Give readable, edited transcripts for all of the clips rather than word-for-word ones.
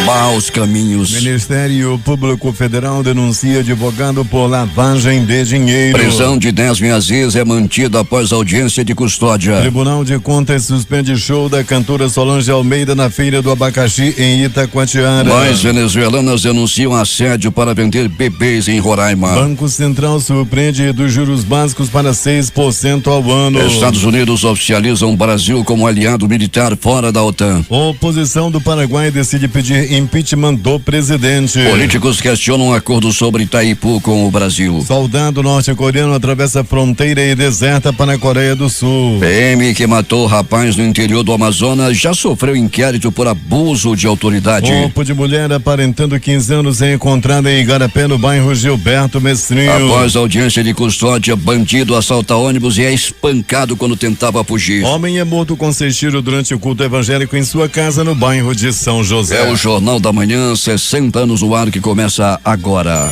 Maus caminhos. Ministério Público Federal denuncia advogado por lavagem de dinheiro. Prisão de Nesmin Aziz é mantida após audiência de custódia. Tribunal de Contas suspende show da cantora Solange Almeida na Feira do Abacaxi em Itacoatiara. Mais venezuelanas denunciam assédio para vender bebês em Roraima. Banco Central surpreende dos juros básicos para 6% ao ano. Estados Unidos oficializam o Brasil como aliado militar fora da OTAN. Oposição do Paraguai decide pedir impeachment do presidente. Políticos questionam um acordo sobre Itaipu com o Brasil. Soldado norte-coreano atravessa a fronteira e deserta para a Coreia do Sul. PM que matou o rapaz no interior do Amazonas já sofreu inquérito por abuso de autoridade. Corpo de mulher aparentando 15 anos é encontrado em Igarapé, no bairro Gilberto Mestrinho. Após audiência de custódia, bandido assalta ônibus e é espancado quando tentava fugir. Homem é morto com 6 tiros durante o culto evangélico em sua casa no bairro de São José. É o Jornal da Manhã, 60 anos no ar, que começa agora.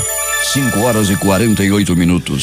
5h48.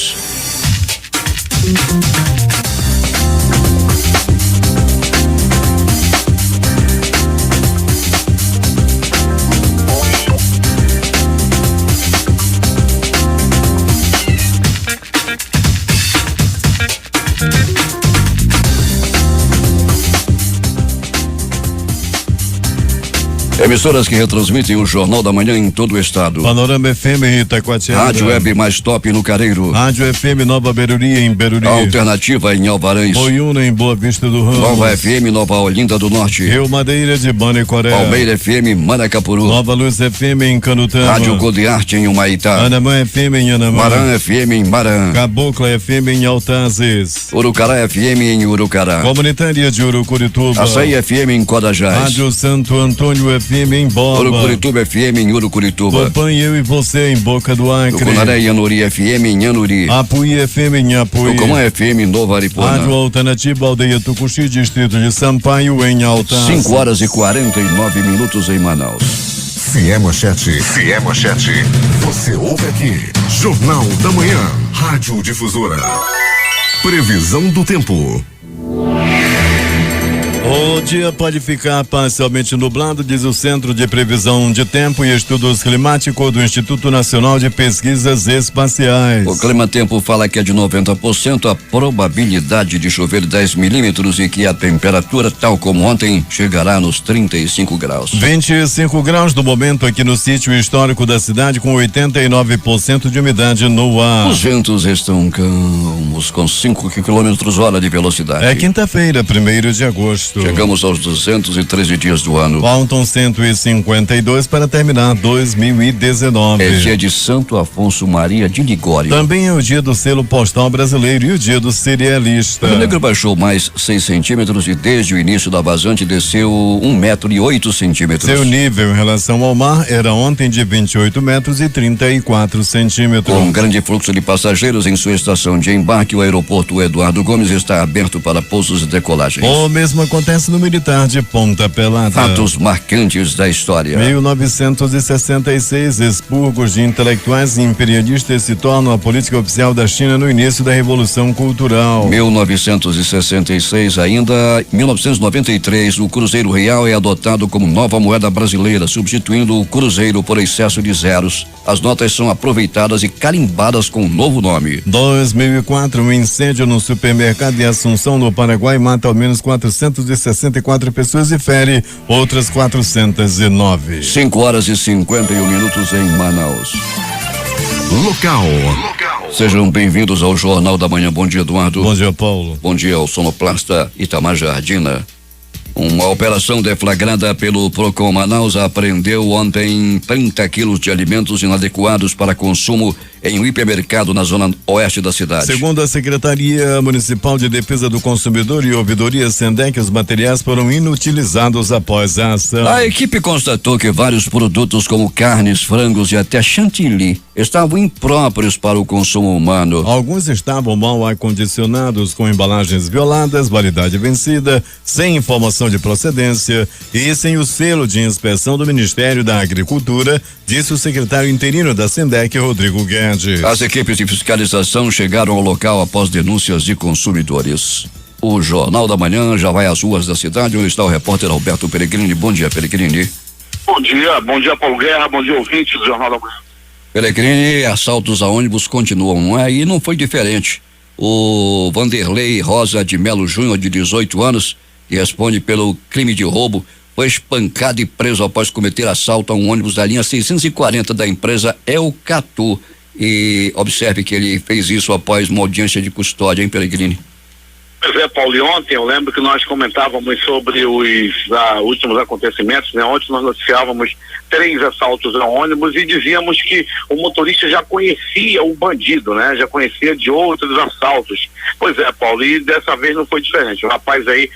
Emissoras que retransmitem o Jornal da Manhã em todo o estado. Panorama FM em Itacoatiara. Rádio Web mais top no Careiro. Rádio FM Nova Beruri em Beruri. Alternativa em Alvarães. Boiúna em Boa Vista do Ramos. Nova FM Nova Olinda do Norte. Rio Madeira de Banecoré. Palmeira FM Manacapuru. Nova Luz FM em Canutama. Rádio Godearte em Humaitá. Anamã FM em Anamã. Maran FM em Maran. Cabocla FM em Altazes. Urucará FM em Urucará. Comunitária de Urucurituba. Açaí FM em Codajás. Rádio Santo Antônio FM em Boba. Urucurituba FM em Urucurituba. Acompanhe eu e você em Boca do Acre. Tucunaré e Anuri FM em Anuri. Apuí FM em Apuí. Tucumã FM em Nova Aripona. Rádio Alternativa Aldeia Tucuxi, distrito de Sampaio em Altazes. 5h49 em Manaus. Se é manchete, você ouve aqui. Jornal da Manhã, Rádio Difusora. Previsão do tempo. O dia pode ficar parcialmente nublado, diz o Centro de Previsão de Tempo e Estudos Climáticos do Instituto Nacional de Pesquisas Espaciais. O Climatempo fala que é de 90% a probabilidade de chover 10 milímetros e que a temperatura, tal como ontem, chegará nos 35 graus. 25 graus no momento aqui no sítio histórico da cidade, com 89% de umidade no ar. Os ventos estão calmos, com 5 km/h de velocidade. É quinta-feira, 1º de agosto. Chegamos aos 213 dias do ano. Faltam 152 para terminar 2019. É dia de Santo Afonso Maria de Ligório. Também é o dia do selo postal brasileiro e o dia do cerealista. O Rio Negro baixou mais 6 centímetros e desde o início da vazante desceu 1,08 m. Seu nível em relação ao mar era ontem de 28 metros e 34 centímetros. Com um grande fluxo de passageiros em sua estação de embarque, o aeroporto Eduardo Gomes está aberto para pousos e decolagens. O mesmo acontece no Militar de Ponta Pelada. Fatos marcantes da história. 1966, expurgos de intelectuais e imperialistas se tornam a política oficial da China no início da Revolução Cultural. 1966, ainda 1993, o Cruzeiro Real é adotado como nova moeda brasileira, substituindo o Cruzeiro por excesso de zeros. As notas são aproveitadas e carimbadas com um novo nome. 2004, um incêndio no supermercado de Assunção, no Paraguai, mata ao menos 464 pessoas e fere outras 409. 5h51 em Manaus. Local. Sejam bem-vindos ao Jornal da Manhã. Bom dia, Eduardo. Bom dia, Paulo. Bom dia ao sonoplasta Itamar Jardina. Uma operação deflagrada pelo Procon Manaus apreendeu ontem 30 quilos de alimentos inadequados para consumo em um hipermercado na zona oeste da cidade. Segundo a Secretaria Municipal de Defesa do Consumidor e Ouvidoria Sendec, os materiais foram inutilizados após a ação. A equipe constatou que vários produtos como carnes, frangos e até chantilly estavam impróprios para o consumo humano. Alguns estavam mal acondicionados, com embalagens violadas, validade vencida, sem informação de procedência e sem o selo de inspeção do Ministério da Agricultura, disse o secretário interino da Sendec, Rodrigo Guedes. As equipes de fiscalização chegaram ao local após denúncias de consumidores. O Jornal da Manhã já vai às ruas da cidade, onde está o repórter Alberto Peregrini. Bom dia, Peregrini. Bom dia, Paulo Guerra, bom dia, ouvintes do Jornal da Manhã. Peregrini, assaltos a ônibus continuam, não é? E não foi diferente. O Vanderlei Rosa de Melo Júnior, de 18 anos, que responde pelo crime de roubo, foi espancado e preso após cometer assalto a um ônibus da linha 640 da empresa Elcatu. E observe que ele fez isso após uma audiência de custódia, hein, Peregrini? Pois é, Paulo, e ontem eu lembro que nós comentávamos sobre os últimos acontecimentos, né? Ontem nós noticiávamos 3 assaltos a ônibus e dizíamos que o motorista já conhecia o bandido, né? Já conhecia de outros assaltos. Pois é, Paulo, e dessa vez não foi diferente. O rapaz aí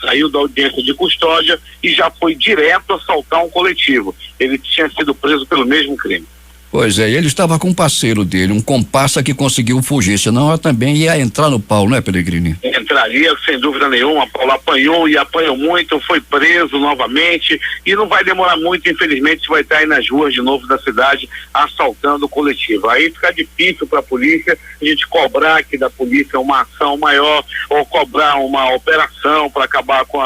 saiu da audiência de custódia e já foi direto assaltar um coletivo. Ele tinha sido preso pelo mesmo crime. Pois é, ele estava com um parceiro dele, um comparsa que conseguiu fugir, senão ela também ia entrar no pau, né, Peregrini? Entraria, sem dúvida nenhuma, Paulo, apanhou e apanhou muito, foi preso novamente e não vai demorar muito, infelizmente, vai estar aí nas ruas de novo da cidade assaltando o coletivo. Aí fica difícil para a polícia a gente cobrar aqui da polícia uma ação maior ou cobrar uma operação para acabar com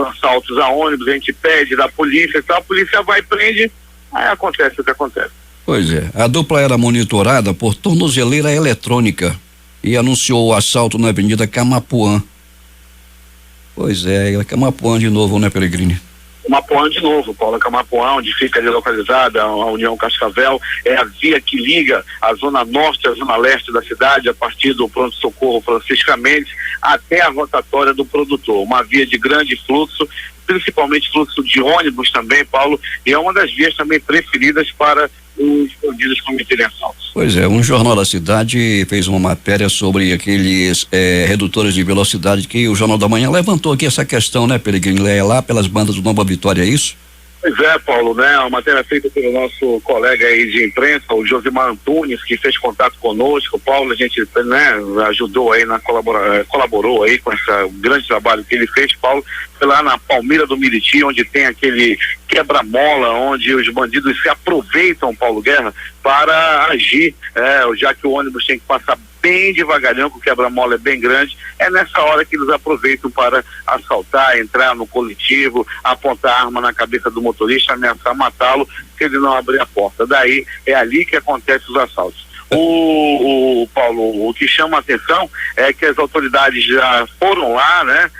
assaltos a ônibus. A gente pede da polícia, então a polícia vai e prende. Aí acontece o que acontece. Pois é, a dupla era monitorada por tornozeleira eletrônica e anunciou o assalto na Avenida Camapuã. Pois é Camapuã de novo, né, Peregrini? Camapuã de novo, Paulo. Camapuã, onde fica ali localizada a União Cascavel, é a via que liga a zona norte e a zona leste da cidade, a partir do pronto-socorro Francisca Mendes até a rotatória do produtor. Uma via de grande fluxo, principalmente fluxo de ônibus também, Paulo, e é uma das vias também preferidas para os bandidos cometerem assaltos. Pois é, um jornal da cidade fez uma matéria sobre aqueles redutores de velocidade que o Jornal da Manhã levantou aqui essa questão, né, Peregrini? É lá pelas bandas do Nova Vitória, é isso? Pois é, Paulo, né? A matéria feita pelo nosso colega aí de imprensa, o Josimar Antunes, que fez contato conosco. Paulo, a gente, né, ajudou aí, colaborou aí com esse grande trabalho que ele fez, Paulo. Foi lá na Palmeira do Miriti, onde tem aquele quebra-mola, onde os bandidos se aproveitam, Paulo Guerra, para agir, já que o ônibus tem que passar bem devagarinho, que o quebra-mola é bem grande. É nessa hora que eles aproveitam para assaltar, entrar no coletivo, apontar a arma na cabeça do motorista, ameaçar matá-lo se ele não abrir a porta. Daí é ali que acontecem os assaltos. Paulo, o que chama a atenção é que as autoridades já foram lá, né?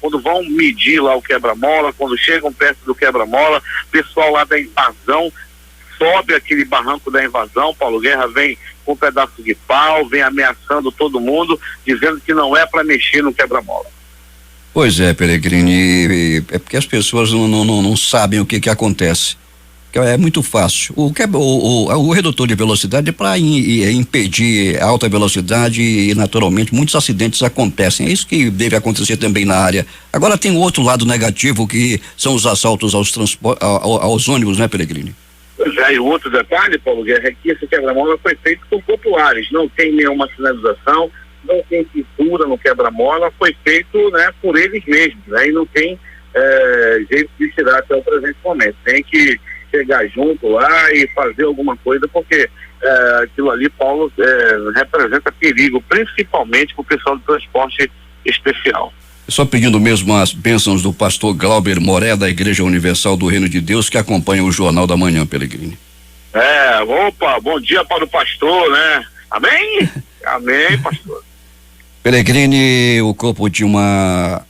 Quando vão medir lá o quebra-mola, quando chegam perto do quebra-mola, o pessoal lá da invasão sobe aquele barranco da invasão. Paulo Guerra vem com um pedaço de pau, vem ameaçando todo mundo, dizendo que não é para mexer no quebra-mola. Pois é, Peregrini, é porque as pessoas não sabem o que acontece. É muito fácil. O redutor de velocidade é para impedir a alta velocidade e, naturalmente, muitos acidentes acontecem. É isso que deve acontecer também na área. Agora tem o outro lado negativo, que são os assaltos aos ônibus, né, Peregrini? Pois é, e o outro detalhe, Paulo Guerra, é que esse quebra-mola foi feito por populares, não tem nenhuma sinalização, não tem pintura no quebra-mola, foi feito, né, por eles mesmos, né, e não tem jeito de tirar até o presente momento. Tem que chegar junto lá e fazer alguma coisa, porque aquilo ali, Paulo, representa perigo, principalmente para o pessoal do transporte especial. Só pedindo mesmo as bênçãos do pastor Glauber Moré, da Igreja Universal do Reino de Deus, que acompanha o Jornal da Manhã, Peregrini. Bom dia para o pastor, né? Amém? Amém, pastor. Peregrini, o corpo de uma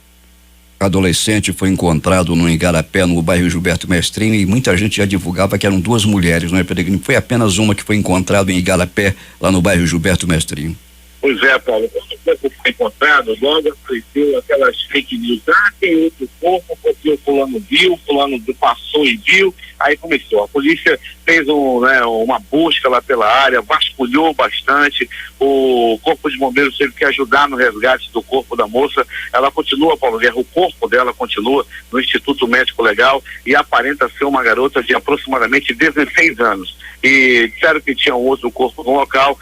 adolescente foi encontrado no Igarapé, no bairro Gilberto Mestrinho, e muita gente já divulgava que eram 2 mulheres, não é, Peregrini? Foi apenas uma que foi encontrada em Igarapé, lá no bairro Gilberto Mestrinho. Pois é, Paulo, quando o corpo foi encontrado, logo apareceu aquelas fake news, tem outro corpo, porque o fulano viu, fulano passou e viu, aí começou. A polícia fez uma busca lá pela área, vasculhou bastante, o corpo de bombeiros teve que ajudar no resgate do corpo da moça. Ela continua, Paulo Guerra, o corpo dela continua no Instituto Médico Legal e aparenta ser uma garota de aproximadamente 16 anos. E disseram que tinha um outro corpo no local.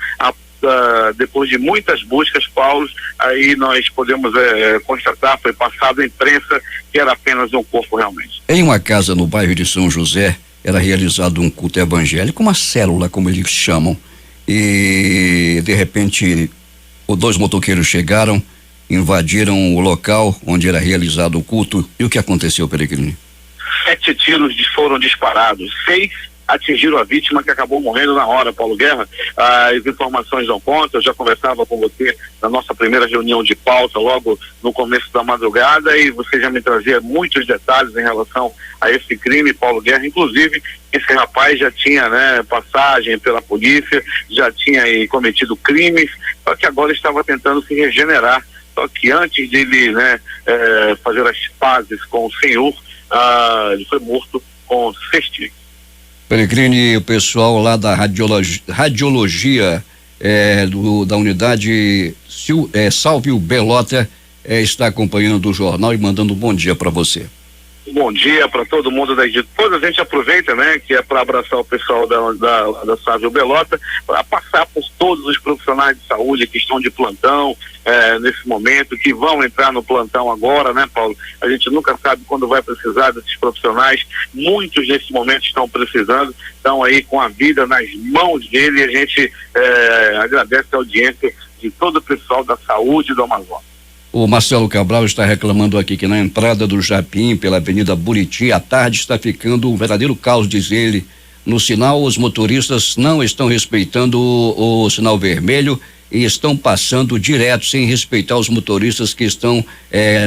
Depois de muitas buscas, Paulo, aí nós podemos constatar, foi passado à imprensa que era apenas um corpo realmente. Em uma casa no bairro de São José, era realizado um culto evangélico, uma célula, como eles chamam, e de repente Os 2 motoqueiros chegaram, invadiram o local onde era realizado o culto. E o que aconteceu, Peregrini? 7 tiros foram disparados, 6 atingiram a vítima, que acabou morrendo na hora, Paulo Guerra. As informações dão conta, eu já conversava com você na nossa primeira reunião de pauta, logo no começo da madrugada, e você já me trazia muitos detalhes em relação a esse crime, Paulo Guerra. Inclusive, esse rapaz já tinha, né, passagem pela polícia, já tinha cometido crimes, só que agora estava tentando se regenerar. Só que antes dele, né, fazer as pazes com o Senhor, ele foi morto com 6 tiros. Peregrini, o pessoal lá da radiologia da unidade Salve o Belota está acompanhando o jornal e mandando um bom dia para você. Bom dia para todo mundo da Depois a gente aproveita, né, que é para abraçar o pessoal da Sávio Belota, para passar por todos os profissionais de saúde que estão de plantão nesse momento, que vão entrar no plantão agora, né, Paulo? A gente nunca sabe quando vai precisar desses profissionais. Muitos nesse momento estão precisando, estão aí com a vida nas mãos dele, e a gente agradece a audiência de todo o pessoal da saúde do Amazonas. O Marcelo Cabral está reclamando aqui que na entrada do Japim, pela Avenida Buriti, à tarde está ficando um verdadeiro caos, diz ele. No sinal, os motoristas não estão respeitando o sinal vermelho e estão passando direto, sem respeitar os motoristas que estão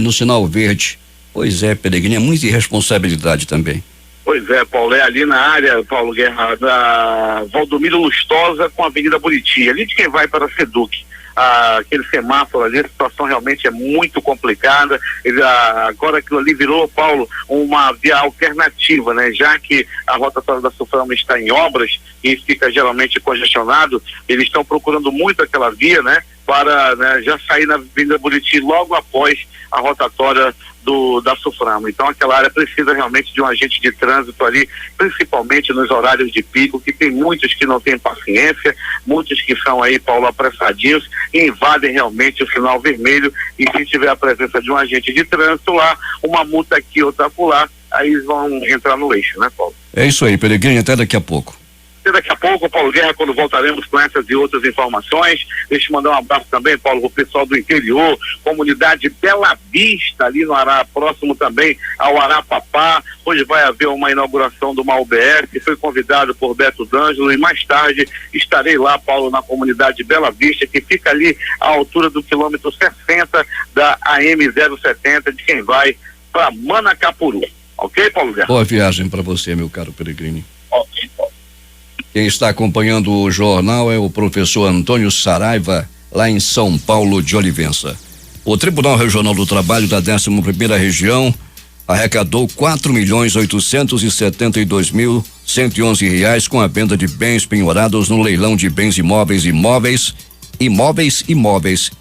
no sinal verde. Pois é, Peregrini, é muita irresponsabilidade também. Pois é, Paulo, é ali na área, Paulo Guerra, da Valdomiro Lustosa com a Avenida Buriti, ali de quem vai para a Seduc. Aquele semáforo ali, a situação realmente é muito complicada. Agora aquilo ali virou, Paulo, uma via alternativa, né? Já que a rotatória da Suframa está em obras e fica geralmente congestionado, eles estão procurando muito aquela via, né? Para, né, já sair na Avenida Buriti logo após a rotatória da Suframa. Então aquela área precisa realmente de um agente de trânsito ali, principalmente nos horários de pico, que tem muitos que não têm paciência, muitos que são aí, Paulo, apressadinhos e invadem realmente o sinal vermelho, e se tiver a presença de um agente de trânsito lá, uma multa aqui, outra acolá, aí eles vão entrar no eixo, né, Paulo? É isso aí, Peregrini, até daqui a pouco. Daqui a pouco, Paulo Guerra, quando voltaremos com essas e outras informações. Deixa eu mandar um abraço também, Paulo, pro pessoal do interior, comunidade Bela Vista, ali no Ará, próximo também ao Arapapá. Hoje vai haver uma inauguração de uma UBS, que foi convidado por Beto D'Angelo, e mais tarde estarei lá, Paulo, na comunidade Bela Vista, que fica ali à altura do quilômetro 60 da AM070, de quem vai para Manacapuru. Ok, Paulo Guerra? Boa viagem para você, meu caro Peregrini. Ok, Paulo. Quem está acompanhando o jornal é o professor Antônio Saraiva, lá em São Paulo de Olivença. O Tribunal Regional do Trabalho da 11ª Região arrecadou R$ com a venda de bens penhorados no leilão de bens imóveis,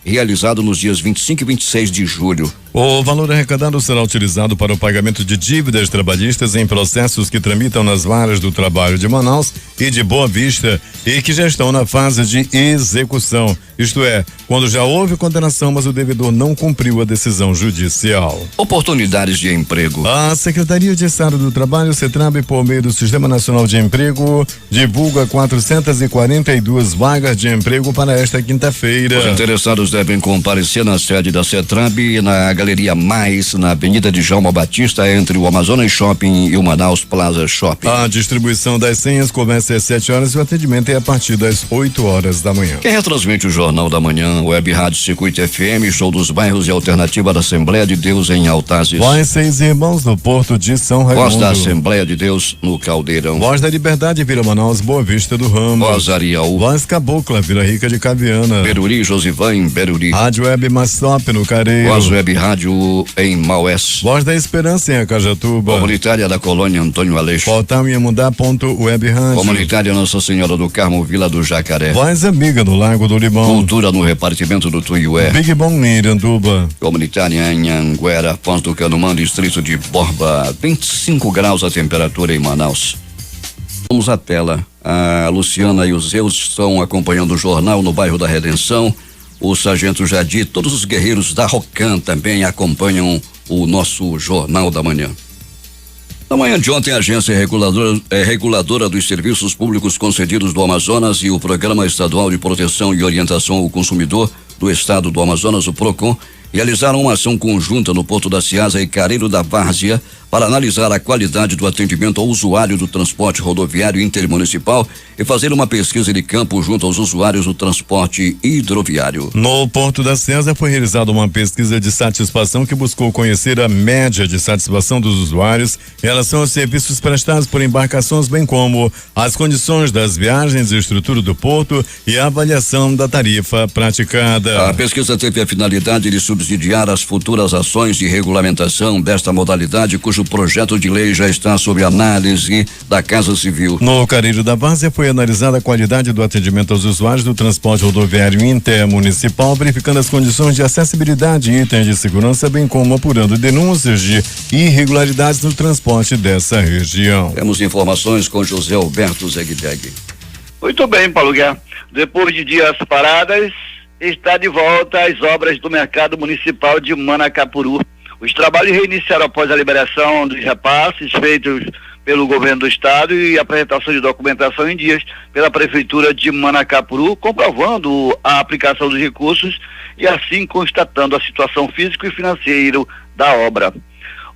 realizado nos dias 25 e 26 de julho. O valor arrecadado será utilizado para o pagamento de dívidas trabalhistas em processos que tramitam nas varas do trabalho de Manaus e de Boa Vista e que já estão na fase de execução. Isto é, quando já houve condenação, mas o devedor não cumpriu a decisão judicial. Oportunidades de emprego. A Secretaria de Estado do Trabalho, CETRAB, por meio do Sistema Nacional de Emprego, divulga 442 vagas de emprego para esta quinta-feira. Os interessados devem comparecer na sede da CETRAB, na Galeria Mais, na Avenida de Djalma Batista, entre o Amazonas Shopping e o Manaus Plaza Shopping. A distribuição das senhas começa às 7 horas e o atendimento é a partir das 8 horas da manhã. Quem retransmite o Jornal da Manhã, Web Rádio Circuito FM, Show dos Bairros e Alternativa da Assembleia de Deus em Altazes. Voz Seis Irmãos no Porto de São Raimundo. Voz da Assembleia de Deus no Caldeirão. Voz da Liberdade, Vila Manaus, Boa Vista do Ramo. Voz Ariel. Voz Cabocla, Vila Rica de Caviana. Beruri, Josivan em Beruri. Rádio Web Mastop no Careiro. Voz Web Rádio em Maués. Voz da Esperança em Acajatuba. Comunitária da Colônia Antônio Aleixo. Portal Iamundá.web Rádio. Comunitária Nossa Senhora do Carmo, Vila do Jacaré. Voz Amiga no Lago do Limão. Cultura no repartimento do Tuiué. Big Bom em Iranduba. Comunitária em Anguera, Foz do Canumã, distrito de Borba. 25 graus a temperatura em Manaus. Vamos à tela. A Luciana e os Zeus estão acompanhando o jornal no bairro da Redenção. O Sargento Jadir, todos os guerreiros da Rocan também acompanham o nosso Jornal da Manhã. Na manhã de ontem, a Agência Reguladora dos Serviços Públicos Concedidos do Amazonas e o Programa Estadual de Proteção e Orientação ao Consumidor do Estado do Amazonas, o PROCON, realizaram uma ação conjunta no Porto da Ceasa e Careiro da Várzea para analisar a qualidade do atendimento ao usuário do transporte rodoviário intermunicipal e fazer uma pesquisa de campo junto aos usuários do transporte hidroviário. No Porto da Ceasa foi realizada uma pesquisa de satisfação que buscou conhecer a média de satisfação dos usuários em relação aos serviços prestados por embarcações, bem como as condições das viagens, a estrutura do porto e a avaliação da tarifa praticada. A pesquisa teve a finalidade de subsidiar as futuras ações de regulamentação desta modalidade, cujo projeto de lei já está sob análise da Casa Civil. No Careiro da Várzea foi analisada a qualidade do atendimento aos usuários do transporte rodoviário intermunicipal, verificando as condições de acessibilidade e itens de segurança, bem como apurando denúncias de irregularidades no transporte dessa região. Temos informações com José Alberto Zegdeg. Muito bem, Paulo Guerra. Depois de dias paradas, está de volta as obras do mercado municipal de Manacapuru. Os trabalhos reiniciaram após a liberação dos repasses feitos pelo governo do estado e a apresentação de documentação em dias pela prefeitura de Manacapuru, comprovando a aplicação dos recursos e assim constatando a situação física e financeira da obra.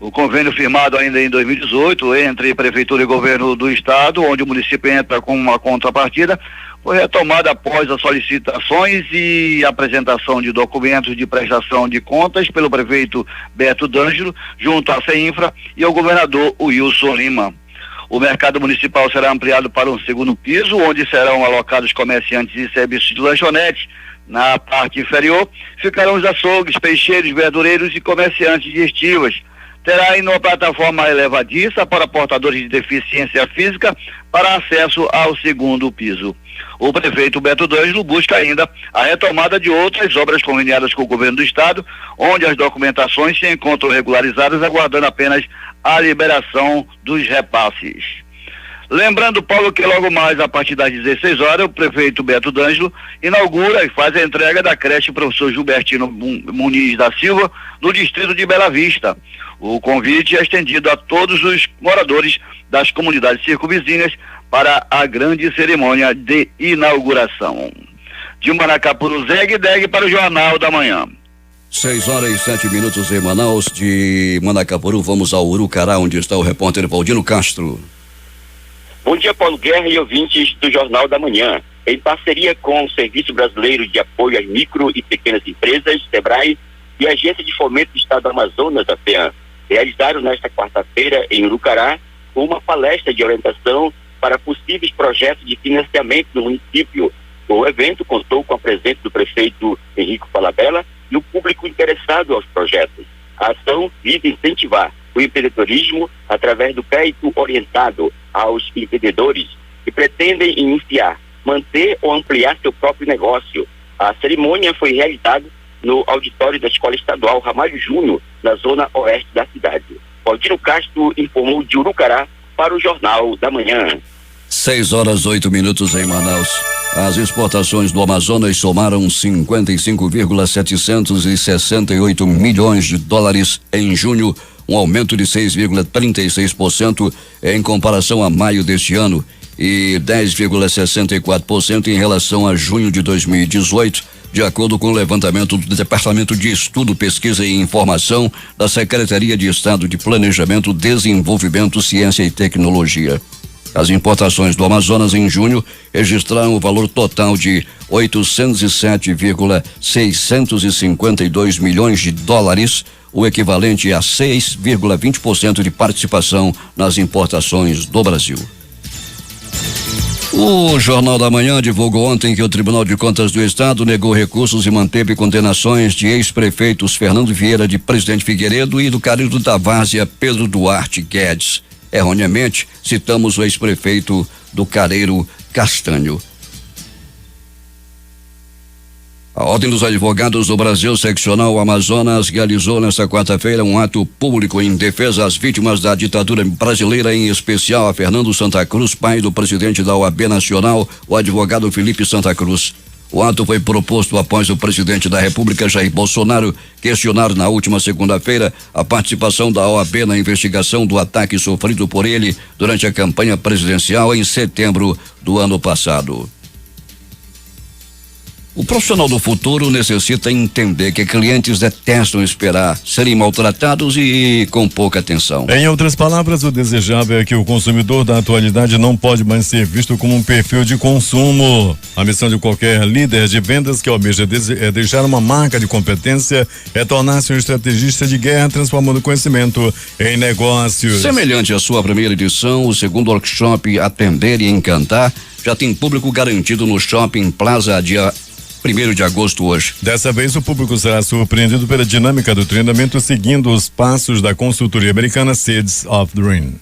O convênio firmado ainda em 2018 entre prefeitura e governo do estado, onde o município entra com uma contrapartida, foi retomado após as solicitações e apresentação de documentos de prestação de contas pelo prefeito Beto D'Angelo, junto à CEINFRA e ao governador Wilson Lima. O mercado municipal será ampliado para um segundo piso, onde serão alocados comerciantes e serviços de lanchonete. Na parte inferior ficarão os açougues, peixeiros, verdureiros e comerciantes de estivas. Terá ainda uma plataforma elevadiça para portadores de deficiência física para acesso ao segundo piso. O prefeito Beto D'Angelo busca ainda a retomada de outras obras conveniadas com o governo do estado, onde as documentações se encontram regularizadas, aguardando apenas a liberação dos repasses. Lembrando, Paulo, que logo mais a partir das 16 horas, o prefeito Beto D'Angelo inaugura e faz a entrega da creche professor Gilbertino Muniz da Silva, no distrito de Bela Vista. O convite é estendido a todos os moradores das comunidades circunvizinhas para a grande cerimônia de inauguração. De Manacapuru, Zegdeg para o Jornal da Manhã. 6h07 em Manaus. De Manacapuru, vamos ao Urucará, onde está o repórter Valdino Castro. Bom dia, Paulo Guerra e ouvintes do Jornal da Manhã. Em parceria com o Serviço Brasileiro de Apoio às Micro e Pequenas Empresas, SEBRAE, e a Agência de Fomento do Estado do Amazonas, a FEAM, realizaram nesta quarta-feira em Urucará uma palestra de orientação para possíveis projetos de financiamento no município. O evento contou com a presença do prefeito Henrico Falabella e o público interessado aos projetos. A ação visa incentivar o empreendedorismo através do crédito orientado aos empreendedores que pretendem iniciar, manter ou ampliar seu próprio negócio. A cerimônia foi realizada no auditório da Escola Estadual Ramalho Júnior, na zona oeste da cidade. Valdino Castro informou de Urucará para o Jornal da Manhã. 6h08 em Manaus. As exportações do Amazonas somaram 55,768 milhões de dólares em junho, um aumento de 6,36% em comparação a maio deste ano e 10,64% em relação a junho de 2018, de acordo com o levantamento do Departamento de Estudo, Pesquisa e Informação da Secretaria de Estado de Planejamento, Desenvolvimento, Ciência e Tecnologia. As importações do Amazonas em junho registraram o valor total de 807,652 milhões de dólares, o equivalente a 6,20% de participação nas importações do Brasil. O Jornal da Manhã divulgou ontem que o Tribunal de Contas do Estado negou recursos e manteve condenações de ex-prefeitos Fernando Vieira de Presidente Figueiredo e do Careiro da Várzea Pedro Duarte Guedes. Erroneamente, citamos o ex-prefeito do Careiro, Castanho. A Ordem dos Advogados do Brasil, Seccional Amazonas, realizou nesta quarta-feira um ato público em defesa às vítimas da ditadura brasileira, em especial a Fernando Santa Cruz, pai do presidente da OAB Nacional, o advogado Felipe Santa Cruz. O ato foi proposto após o presidente da República, Jair Bolsonaro, questionar na última segunda-feira a participação da OAB na investigação do ataque sofrido por ele durante a campanha presidencial em setembro do ano passado. O profissional do futuro necessita entender que clientes detestam esperar, serem maltratados e com pouca atenção. Em outras palavras, o desejável é que o consumidor da atualidade não pode mais ser visto como um perfil de consumo. A missão de qualquer líder de vendas que almeja deixar uma marca de competência é tornar-se um estrategista de guerra, transformando conhecimento em negócios. Semelhante à sua primeira edição, o segundo workshop Atender e Encantar já tem público garantido no Shopping Plaza dia 1º de agosto hoje. Dessa vez o público será surpreendido pela dinâmica do treinamento seguindo os passos da consultoria americana Seeds of Dream.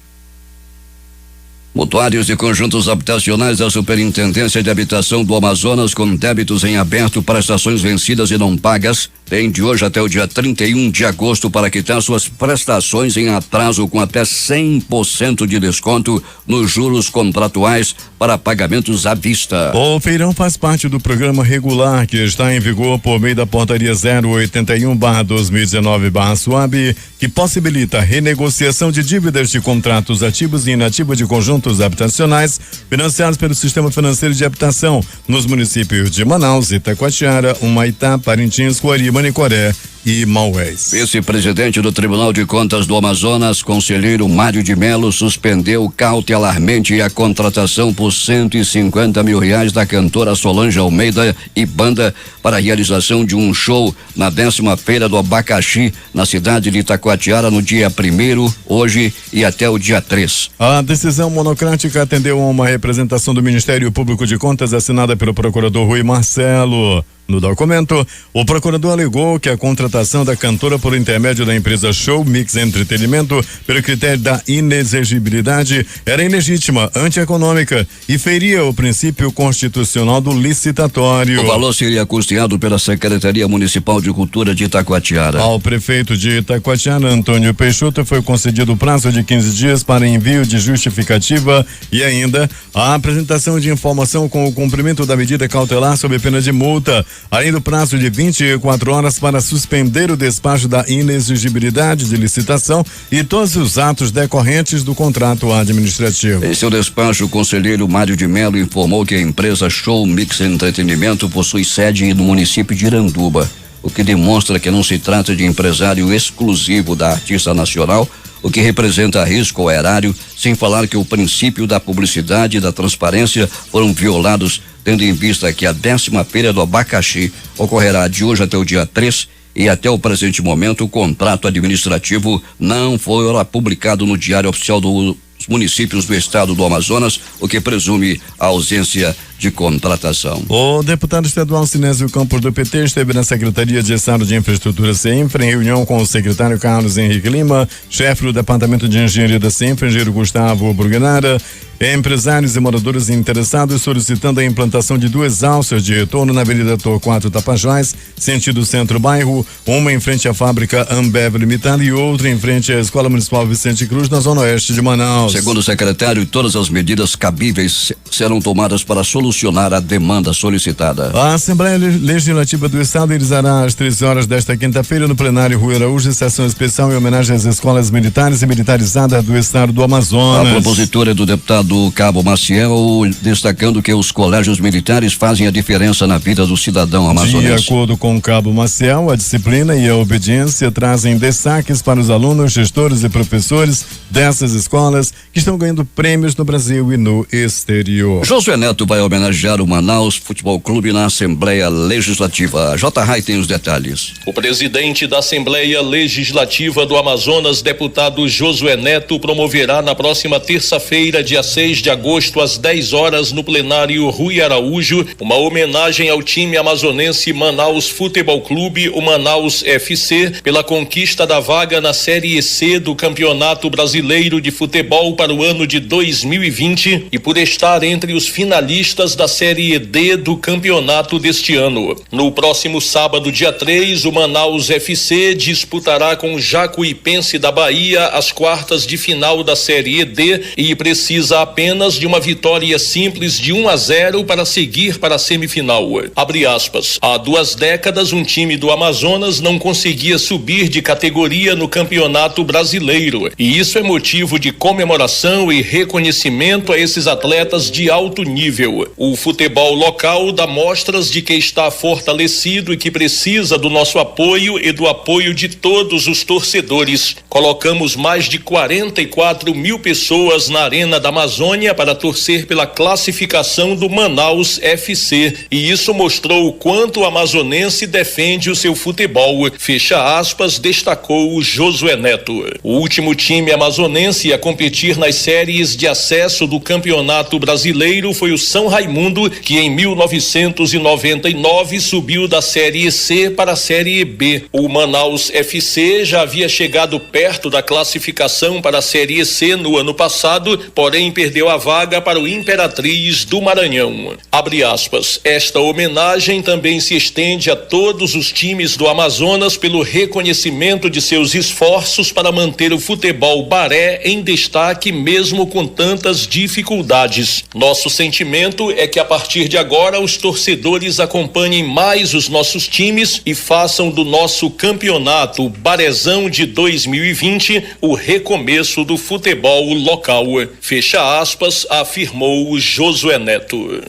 Mutuários de conjuntos habitacionais da Superintendência de Habitação do Amazonas com débitos em aberto para prestações vencidas e não pagas têm de hoje até o dia 31 de agosto para quitar suas prestações em atraso com até 100% de desconto nos juros contratuais para pagamentos à vista. O feirão faz parte do programa regular que está em vigor por meio da portaria 081/2019/SUAB, que possibilita a renegociação de dívidas de contratos ativos e inativos de conjuntos habitacionais financiados pelo Sistema Financeiro de Habitação nos municípios de Manaus, Itacoatiara, Humaitá, Parintins, Coari, Manicoré e Maués. Vice-presidente do Tribunal de Contas do Amazonas, conselheiro Mário de Melo, suspendeu cautelarmente a contratação por R$150 mil da cantora Solange Almeida e banda para a realização de um show na 10ª Feira do Abacaxi, na cidade de Itacoatiara, no dia 1º, hoje e até o dia 3. A decisão monocrática atendeu a uma representação do Ministério Público de Contas assinada pelo procurador Rui Marcelo. No documento, o procurador alegou que a contratação da cantora por intermédio da empresa Show Mix Entretenimento, pelo critério da inexigibilidade, era ilegítima, antieconômica e feria o princípio constitucional do licitatório. O valor seria custeado pela Secretaria Municipal de Cultura de Itacoatiara. Ao prefeito de Itacoatiara, Antônio Peixoto, foi concedido o prazo de 15 dias para envio de justificativa e ainda a apresentação de informação com o cumprimento da medida cautelar sob pena de multa, além do prazo de 24 horas para suspender o despacho da inexigibilidade de licitação e todos os atos decorrentes do contrato administrativo. Em seu despacho, o conselheiro Mário de Melo informou que a empresa Show Mix Entretenimento possui sede no município de Iranduba, o que demonstra que não se trata de empresário exclusivo da artista nacional, o que representa risco ao erário, sem falar que o princípio da publicidade e da transparência foram violados, tendo em vista que a 10ª Feira do Abacaxi ocorrerá de hoje até o dia 3 e até o presente momento o contrato administrativo não foi publicado no Diário Oficial dos municípios do estado do Amazonas, o que presume a ausência de contratação. O deputado estadual Sinésio Campos do PT esteve na Secretaria de Estado de Infraestrutura CENFRA em reunião com o secretário Carlos Henrique Lima, chefe do Departamento de Engenharia da CENFRA, engenheiro Gustavo Burganara, empresários e moradores interessados solicitando a implantação de 2 alças de retorno na Avenida Torquato Tapajós, sentido centro-bairro, uma em frente à fábrica Ambev Limitada e outra em frente à Escola Municipal Vicente Cruz, na zona oeste de Manaus. Segundo o secretário, todas as medidas cabíveis serão tomadas para solucionar a demanda solicitada. A Assembleia Legislativa do Estado realizará às 13 horas desta quinta-feira no plenário Rui Araújo sessão especial em homenagem às escolas militares e militarizadas do estado do Amazonas. A propositura é do deputado Cabo Maciel, destacando que os colégios militares fazem a diferença na vida do cidadão amazonense. De acordo com o Cabo Maciel, a disciplina e a obediência trazem destaques para os alunos, gestores e professores dessas escolas que estão ganhando prêmios no Brasil e no exterior. Josué Neto vai homenagear o Manaus Futebol Clube na Assembleia Legislativa. J-Rai tem os detalhes. O presidente da Assembleia Legislativa do Amazonas, deputado Josué Neto, promoverá na próxima terça-feira, dia 6 de agosto, às 10 horas, no plenário Rui Araújo, uma homenagem ao time amazonense Manaus Futebol Clube, o Manaus FC, pela conquista da vaga na Série C do Campeonato Brasileiro de Futebol para o ano de 2020 e por estar entre os finalistas da Série D do campeonato deste ano. No próximo sábado, dia 3, o Manaus FC disputará com o Jacuipense da Bahia as quartas de final da Série D e precisa apenas de uma vitória simples de 1-0 para seguir para a semifinal. Abre aspas. Há 2 décadas, um time do Amazonas não conseguia subir de categoria no Campeonato Brasileiro, e isso é motivo de comemoração e reconhecimento a esses atletas de alto nível. O futebol local dá mostras de que está fortalecido e que precisa do nosso apoio e do apoio de todos os torcedores. Colocamos mais de 44 mil pessoas na Arena da Amazônia para torcer pela classificação do Manaus FC, e isso mostrou o quanto o amazonense defende o seu futebol, fecha aspas, destacou Josué Neto. O último time amazonense a competir nas séries de acesso do Campeonato Brasileiro foi o São Raimundo, que em 1999 subiu da Série C para a Série B. O Manaus FC já havia chegado perto da classificação para a Série C no ano passado, porém perdeu a vaga para o Imperatriz do Maranhão. Abre aspas. Esta homenagem também se estende a todos os times do Amazonas pelo reconhecimento de seus esforços para manter o futebol baré em destaque mesmo com tantas dificuldades. Nosso sentimento é que a partir de agora os torcedores acompanhem mais os nossos times e façam do nosso campeonato Barezão de 2020 o recomeço do futebol local. Fecha aspas, afirmou Josué Neto.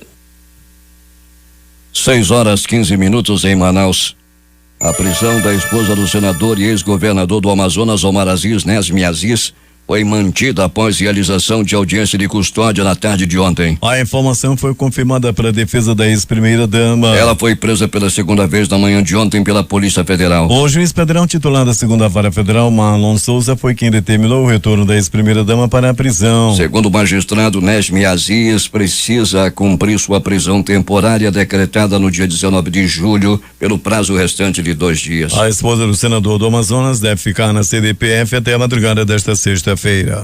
6h15 em Manaus. A prisão da esposa do senador e ex-governador do Amazonas, Omar Aziz, Nesmi Aziz, foi mantida após realização de audiência de custódia na tarde de ontem. A informação foi confirmada pela defesa da ex-primeira-dama. Ela foi presa pela segunda vez na manhã de ontem pela Polícia Federal. O juiz federal titular da segunda vara federal, Marlon Souza, foi quem determinou o retorno da ex-primeira-dama para a prisão. Segundo o magistrado, Nesmi Aziz precisa cumprir sua prisão temporária decretada no dia 19 de julho pelo prazo restante de 2 dias. A esposa do senador do Amazonas deve ficar na CDPF até a madrugada desta sexta-feira.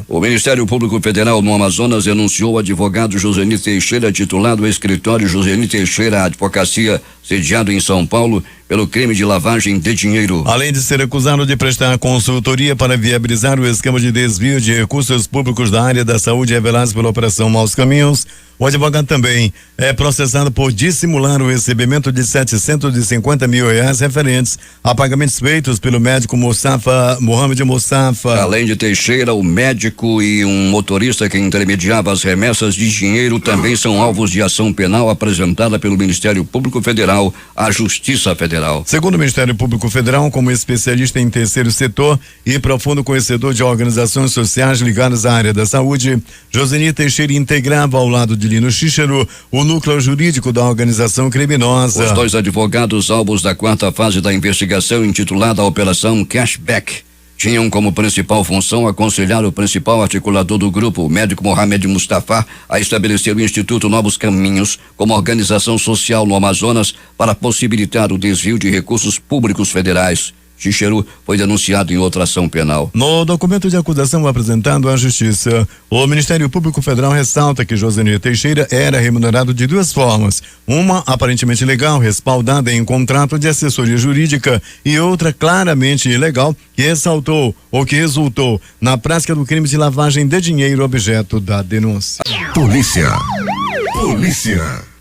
O Ministério Público Federal no Amazonas denunciou o advogado Joseni Teixeira, titular do escritório Joseni Teixeira Advocacia, sediado em São Paulo, pelo crime de lavagem de dinheiro. Além de ser acusado de prestar consultoria para viabilizar o esquema de desvio de recursos públicos da área da saúde revelados pela Operação Maus Caminhos, o advogado também é processado por dissimular o recebimento de R$750 mil referentes a pagamentos feitos pelo médico Mohamed Mostafa. Além de Teixeira, o médico e um motorista que intermediava as remessas de dinheiro também são alvos de ação penal apresentada pelo Ministério Público Federal à Justiça Federal. Segundo o Ministério Público Federal, como especialista em terceiro setor e profundo conhecedor de organizações sociais ligadas à área da saúde, Joseni Teixeira integrava ao lado de Lino Cícero o núcleo jurídico da organização criminosa. Os dois advogados alvos da 4ª fase da investigação, intitulada Operação Cashback, tinham como principal função aconselhar o principal articulador do grupo, o médico Mohamed Mustafa, a estabelecer o Instituto Novos Caminhos como organização social no Amazonas para possibilitar o desvio de recursos públicos federais. Cícero foi denunciado em outra ação penal. No documento de acusação apresentado à Justiça, o Ministério Público Federal ressalta que Joseni Teixeira era remunerado de 2 formas. Uma aparentemente legal, respaldada em contrato de assessoria jurídica, e outra claramente ilegal, que que resultou na prática do crime de lavagem de dinheiro, objeto da denúncia. Polícia.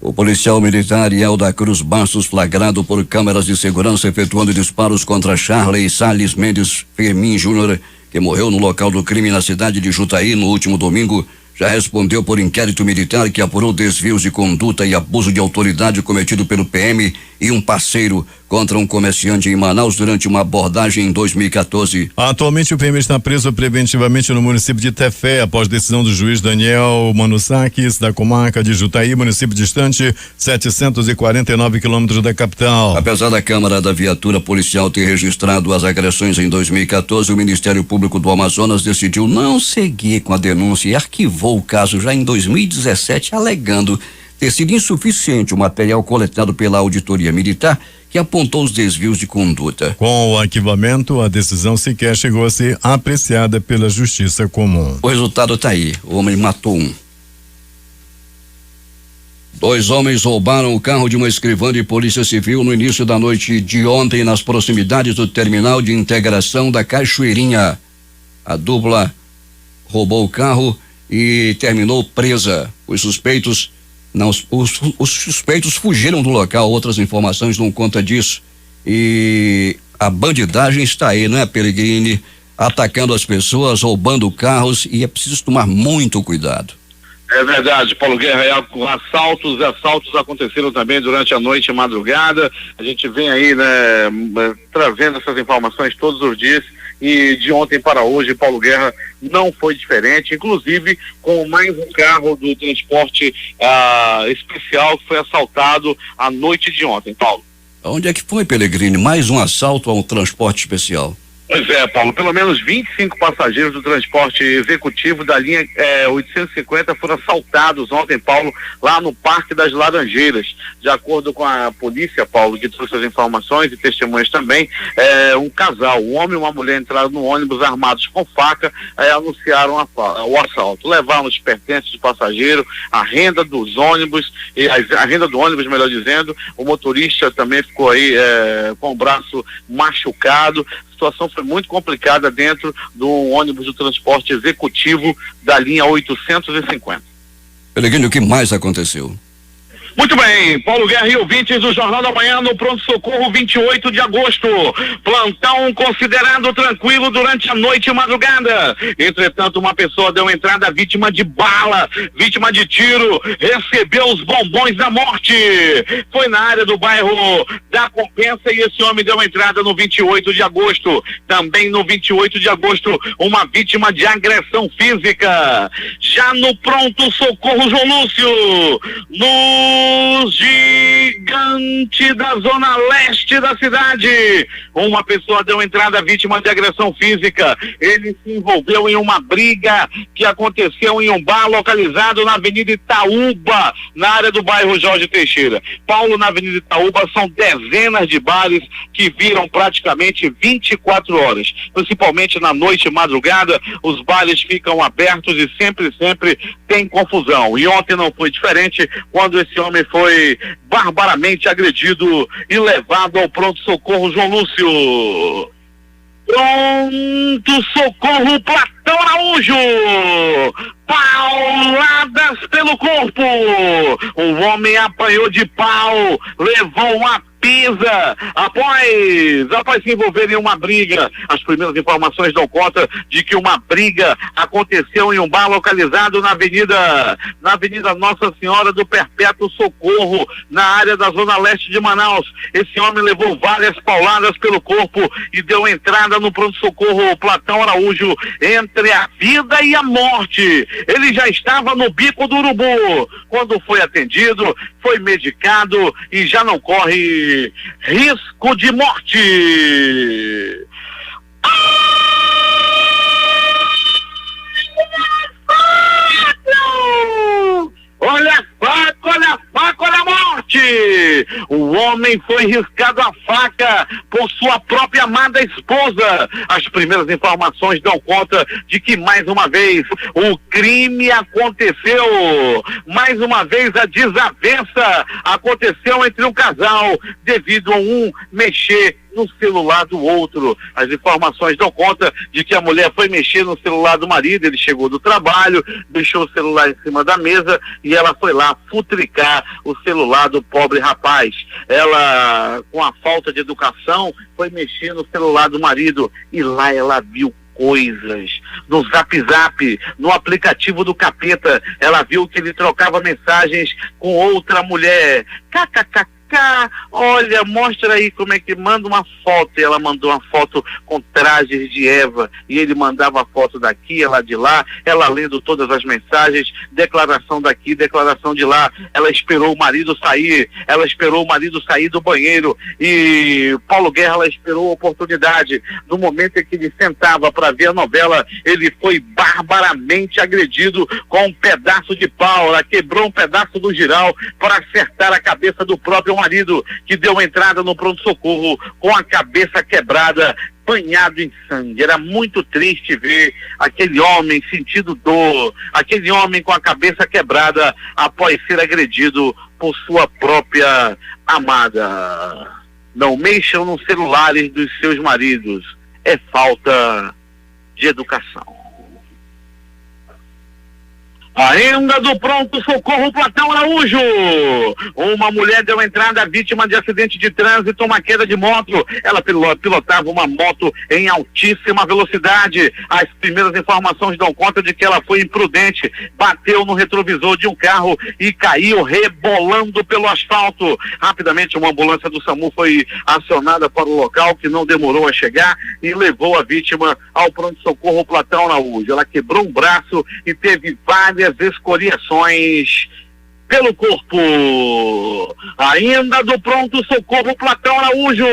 O policial militar Iel da Cruz Bastos, flagrado por câmeras de segurança efetuando disparos contra Charley Salles Mendes Firmin Júnior, que morreu no local do crime na cidade de Jutaí no último domingo, já respondeu por inquérito militar que apurou desvios de conduta e abuso de autoridade cometido pelo PM e um parceiro contra um comerciante em Manaus durante uma abordagem em 2014. Atualmente o PM está preso preventivamente no município de Tefé após decisão do juiz Daniel Manusakis, da comarca de Jutaí, município distante 749 quilômetros da capital. Apesar da Câmara da Viatura Policial ter registrado as agressões em 2014, o Ministério Público do Amazonas decidiu não seguir com a denúncia e arquivou o caso já em 2017, alegando ter sido insuficiente o material coletado pela Auditoria Militar, que apontou os desvios de conduta. Com o arquivamento, a decisão sequer chegou a ser apreciada pela Justiça Comum. O resultado está aí. O homem matou um. 2 homens roubaram o carro de uma escrivã de Polícia Civil no início da noite de ontem nas proximidades do terminal de integração da Cachoeirinha. A dupla roubou o carro e terminou presa. Os suspeitos fugiram do local, outras informações não contam disso. E a bandidagem está aí, né, Peregrini? Atacando as pessoas, roubando carros, e é preciso tomar muito cuidado. É verdade, Paulo Guerra, assaltos aconteceram também durante a noite e madrugada. A gente vem aí, né, trazendo essas informações todos os dias, e de ontem para hoje, Paulo Guerra, não foi diferente, inclusive com mais um carro do transporte especial que foi assaltado à noite de ontem, Paulo. Onde é que foi, Pellegrini? Mais um assalto a um transporte especial? Pois é, Paulo, pelo menos 25 passageiros do transporte executivo da linha 850 foram assaltados ontem, Paulo, lá no Parque das Laranjeiras. De acordo com a polícia, Paulo, que trouxe as informações e testemunhas também, um casal, um homem e uma mulher entraram no ônibus armados com faca, anunciaram o assalto. Levaram os pertences do passageiro, a renda dos ônibus, a renda do ônibus, melhor dizendo. O motorista também ficou aí com o braço machucado. A situação foi muito complicada dentro do ônibus do transporte executivo da linha 850. Pellegrini, o que mais aconteceu? Muito bem, Paulo Guerra e ouvintes do Jornal da Manhã no pronto-socorro 28 de agosto. Plantão considerado tranquilo durante a noite e madrugada. Entretanto, uma pessoa deu entrada vítima de bala, vítima de tiro, recebeu os bombons da morte. Foi na área do bairro da Compensa e esse homem deu entrada no 28 de agosto. Também no 28 de agosto, uma vítima de agressão física. Já no pronto-socorro João Lúcio, no Gigante da zona leste da cidade, uma pessoa deu entrada vítima de agressão física. Ele se envolveu em uma briga que aconteceu em um bar localizado na Avenida Itaúba, na área do bairro Jorge Teixeira. Paulo, na Avenida Itaúba são dezenas de bares que viram praticamente 24 horas, principalmente na noite e madrugada. Os bares ficam abertos e sempre tem confusão, e ontem não foi diferente, quando esse homem foi barbaramente agredido e levado ao pronto-socorro João Lúcio. Pronto-socorro Platão Araújo, pauladas pelo corpo. O homem apanhou de pau, levou uma pisa após se envolver em uma briga. As primeiras informações dão conta de que uma briga aconteceu em um bar localizado na Avenida Nossa Senhora do Perpétuo Socorro, na área da zona leste de Manaus. Esse homem levou várias pauladas pelo corpo e deu entrada no pronto-socorro Platão Araújo, entre a vida e a morte. Ele já estava no bico do urubu. Quando foi atendido, foi medicado e já não corre risco de morte. Olha a faca, olha a morte! O homem foi riscado a faca por sua própria amada esposa. As primeiras informações dão conta de que mais uma vez o crime aconteceu. Mais uma vez a desavença aconteceu entre o casal devido a um mexer no celular do outro. As informações dão conta de que a mulher foi mexer no celular do marido. Ele chegou do trabalho, deixou o celular em cima da mesa e ela foi lá futricar o celular do pobre rapaz. Ela, com a falta de educação, foi mexer no celular do marido e lá ela viu coisas. No Zap, no aplicativo do capeta, ela viu que ele trocava mensagens com outra mulher. KKK. Olha, mostra aí como é que manda uma foto. E ela mandou uma foto com trajes de Eva e ele mandava a foto daqui, ela de lá, ela lendo todas as mensagens, declaração daqui, declaração de lá. Ela esperou o marido sair do banheiro e Paulo Guerra, ela esperou a oportunidade. No momento em que ele sentava para ver a novela, ele foi barbaramente agredido com um pedaço de pau. Ela quebrou um pedaço do giral para acertar a cabeça do próprio marido, que deu entrada no pronto-socorro com a cabeça quebrada, banhado em sangue. Era muito triste ver aquele homem sentindo dor, aquele homem com a cabeça quebrada após ser agredido por sua própria amada. Não mexam nos celulares dos seus maridos, é falta de educação. Ainda do pronto-socorro Platão Araújo. Uma mulher deu entrada vítima de acidente de trânsito, uma queda de moto. Ela pilotava uma moto em altíssima velocidade. As primeiras informações dão conta de que ela foi imprudente, bateu no retrovisor de um carro e caiu rebolando pelo asfalto. Rapidamente uma ambulância do SAMU foi acionada para o local, que não demorou a chegar, e levou a vítima ao pronto-socorro Platão Araújo. Ela quebrou um braço e teve várias escoriações pelo corpo. Ainda do pronto-socorro Platão Araújo,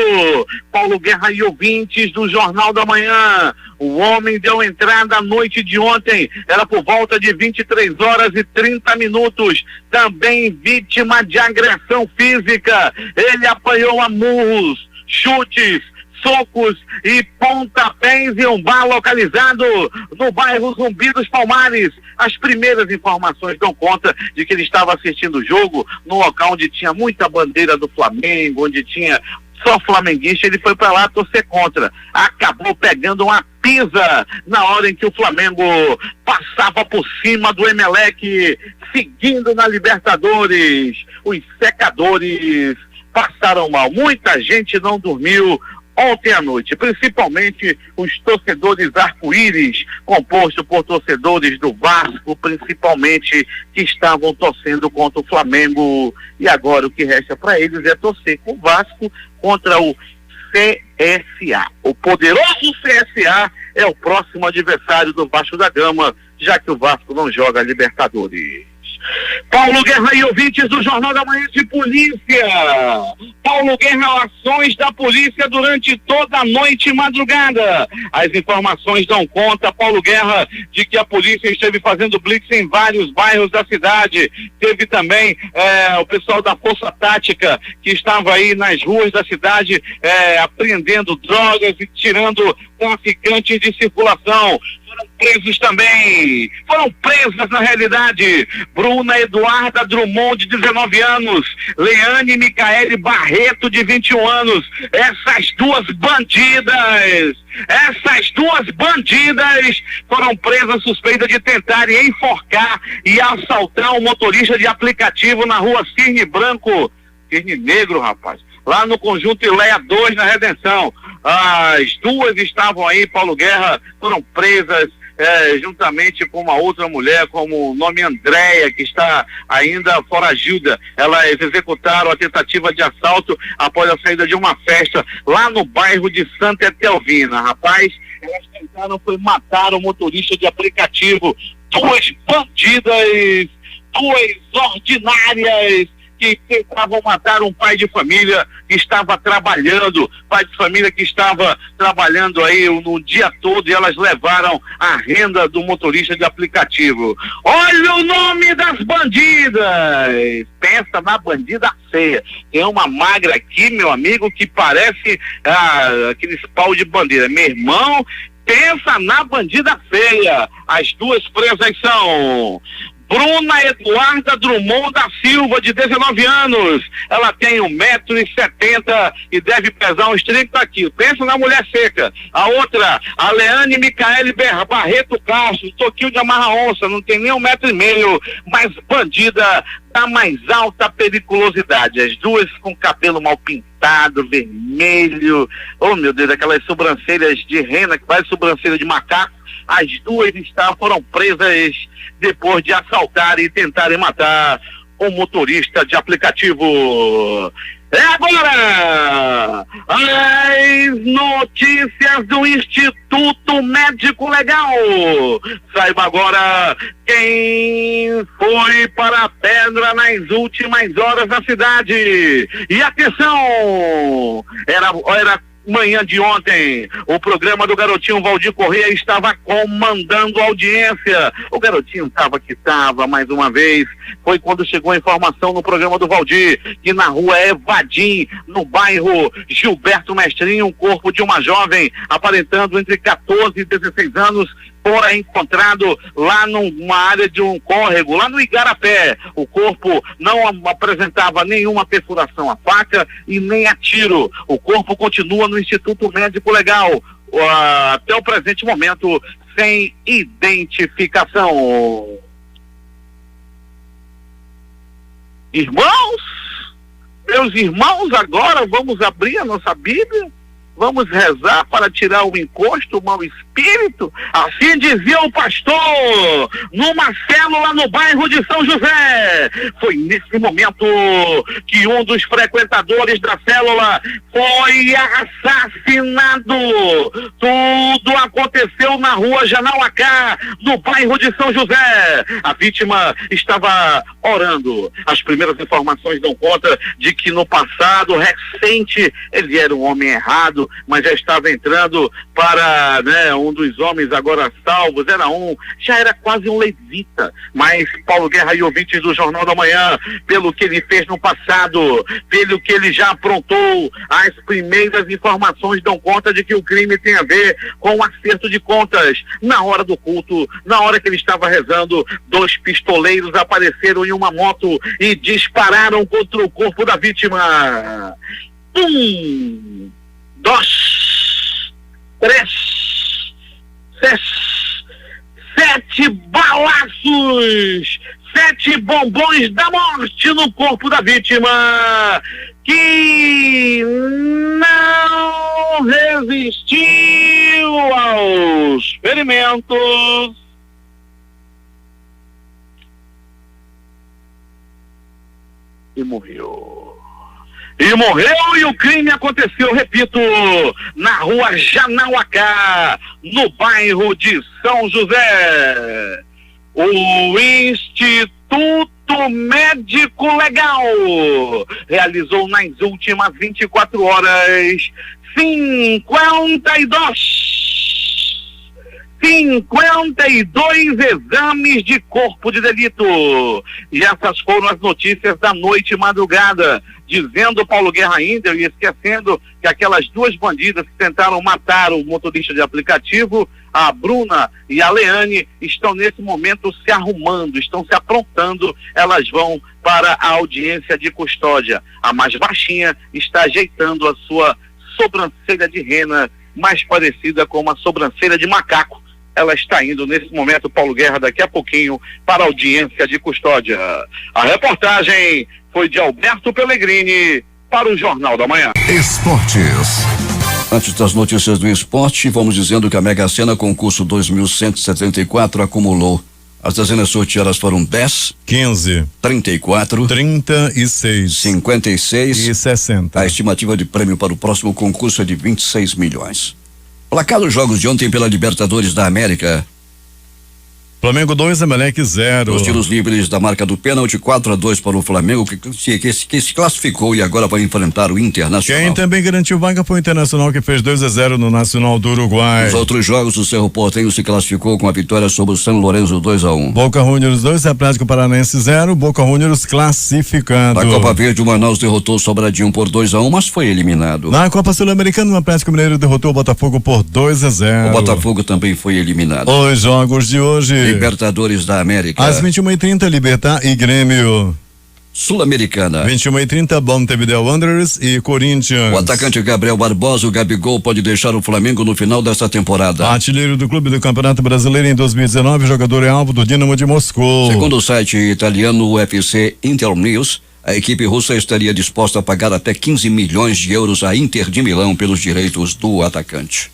Paulo Guerra e ouvintes do Jornal da Manhã. O homem deu entrada à noite de ontem, era por volta de 23h30, também vítima de agressão física. Ele apanhou a murros, chutes, socos e pontapés em um bar localizado no bairro Zumbi dos Palmares. As primeiras informações dão conta de que ele estava assistindo o jogo no local onde tinha muita bandeira do Flamengo, onde tinha só flamenguista. Ele foi para lá torcer contra. Acabou pegando uma pisa na hora em que o Flamengo passava por cima do Emelec, seguindo na Libertadores. Os secadores passaram mal. Muita gente não dormiu ontem à noite, principalmente os torcedores arco-íris, composto por torcedores do Vasco, principalmente, que estavam torcendo contra o Flamengo, e agora o que resta para eles é torcer com o Vasco contra o CSA. O poderoso CSA é o próximo adversário do Vasco da Gama, já que o Vasco não joga Libertadores. Paulo Guerra e ouvintes do Jornal da Manhã de Polícia. Paulo Guerra, ações da polícia durante toda a noite e madrugada. As informações dão conta, Paulo Guerra, de que a polícia esteve fazendo blitz em vários bairros da cidade. Teve também o pessoal da Força Tática, que estava aí nas ruas da cidade apreendendo drogas e tirando traficantes de circulação. Foram presas na realidade, Bruna Eduarda Drummond, de 19 anos, Leane Micaele Barreto, de 21 anos, essas duas bandidas foram presas suspeitas de tentarem enforcar e assaltar um motorista de aplicativo na rua Cisne Negro, rapaz, lá no Conjunto Ileia 2, na Redenção. As duas estavam aí, Paulo Guerra, foram presas juntamente com uma outra mulher, como o nome Andréia, que está ainda foragida. Elas executaram a tentativa de assalto após a saída de uma festa lá no bairro de Santa Etelvina. Rapaz, elas tentaram matar o motorista de aplicativo. Duas bandidas, duas ordinárias, que tentavam matar um pai de família que estava trabalhando, aí no dia todo, e elas levaram a renda do motorista de aplicativo. Olha o nome das bandidas! Pensa na bandida feia. Tem uma magra aqui, meu amigo, que parece aqueles pau de bandeira. Meu irmão, pensa na bandida feia. As duas presas são Bruna Eduarda Drummond da Silva, de 19 anos. Ela tem 1,70 m e deve pesar uns 30 quilos. Pensa na mulher seca. A outra, a Leane Micaele Barreto Castro, toquinho de amarra onça, não tem nem 1,5 m, mas bandida da mais alta periculosidade. As duas com cabelo mal pintado, vermelho, oh meu Deus, aquelas sobrancelhas de rena, que faz sobrancelha de macaco. As duas foram presas depois de assaltar e tentarem matar um motorista de aplicativo. É agora as notícias do Instituto Médico Legal. Saiba agora quem foi para a pedra nas últimas horas na cidade. E atenção, era manhã de ontem, o programa do garotinho Valdir Corrêa estava comandando a audiência. O garotinho estava mais uma vez. Foi quando chegou a informação no programa do Valdir, que na rua Evadim, no bairro Gilberto Mestrinho, um corpo de uma jovem aparentando entre 14 e 16 anos fora encontrado lá numa área de um córrego, lá no Igarapé. O corpo não apresentava nenhuma perfuração a faca e nem a tiro. O corpo continua no Instituto Médico Legal, até o presente momento, sem identificação. Meus irmãos, agora vamos abrir a nossa Bíblia, vamos rezar para tirar o encosto, o mau espírito. Assim dizia o pastor, numa célula no bairro de São José. Foi nesse momento que um dos frequentadores da célula foi assassinado. Tudo aconteceu na rua Janauacá, no bairro de São José. A vítima estava orando. As primeiras informações dão conta de que no passado recente ele era um homem errado, mas já estava entrando para, um dos homens agora salvos, já era quase um levita. Mas Paulo Guerra e ouvintes do Jornal da Manhã, pelo que ele fez no passado, pelo que ele já aprontou, as primeiras informações dão conta de que o crime tem a ver com um acerto de contas. Na hora do culto, na hora que ele estava rezando, 2 pistoleiros apareceram em uma moto e dispararam contra o corpo da vítima. 1, 2, 3, 7 balaços, 7 bombons da morte no corpo da vítima, que não resistiu aos ferimentos e morreu. E o crime aconteceu, repito, na rua Janauacá, no bairro de São José. O Instituto Médico Legal realizou nas últimas 24 horas 52 exames de corpo de delito. E essas foram as notícias da noite e madrugada, dizendo Paulo Guerra ainda, e esquecendo que aquelas 2 bandidas que tentaram matar o motorista de aplicativo, a Bruna e a Leane, estão nesse momento se arrumando, estão se aprontando. Elas vão para a audiência de custódia. A mais baixinha está ajeitando a sua sobrancelha de rena, mais parecida com uma sobrancelha de macaco. Ela está indo nesse momento, Paulo Guerra, daqui a pouquinho, para a audiência de custódia. A reportagem foi de Alberto Pellegrini para o Jornal da Manhã. Esportes. Antes das notícias do esporte, vamos dizendo que a Mega Sena concurso 2174 acumulou. As dezenas sorteadas foram 10, 15, 34, 36, 56 e 60. A estimativa de prêmio para o próximo concurso é de 26 milhões. Placar dos jogos de ontem pela Libertadores da América. Flamengo 2, Emelec 0. Os tiros livres da marca do pênalti, 4-2 para o Flamengo, que se classificou e agora vai enfrentar o Internacional. Quem também garantiu vaga foi o Internacional, que fez 2-0 no Nacional do Uruguai. Nos outros jogos, o Cerro Porteño se classificou com a vitória sobre o São Lourenço 2-1. Boca Juniors 2, Atlético Paranaense 0, Boca Juniors classificado. Na Copa Verde, o Manaus derrotou o Sobradinho por 2-1, mas foi eliminado. Na Copa Sul-Americana, o Atlético Mineiro derrotou o Botafogo por 2-0. O Botafogo também foi eliminado. Os jogos de hoje: Libertadores da América. Às 21h30, Libertad e Grêmio. Sul-Americana. 21h30, Montevideo Wanderers e Corinthians. O atacante Gabriel Barbosa, o Gabigol, pode deixar o Flamengo no final desta temporada. Artilheiro do clube do Campeonato Brasileiro em 2019, jogador é alvo do Dinamo de Moscou. Segundo o site italiano UFC Internews, a equipe russa estaria disposta a pagar até 15 milhões de euros à Inter de Milão pelos direitos do atacante.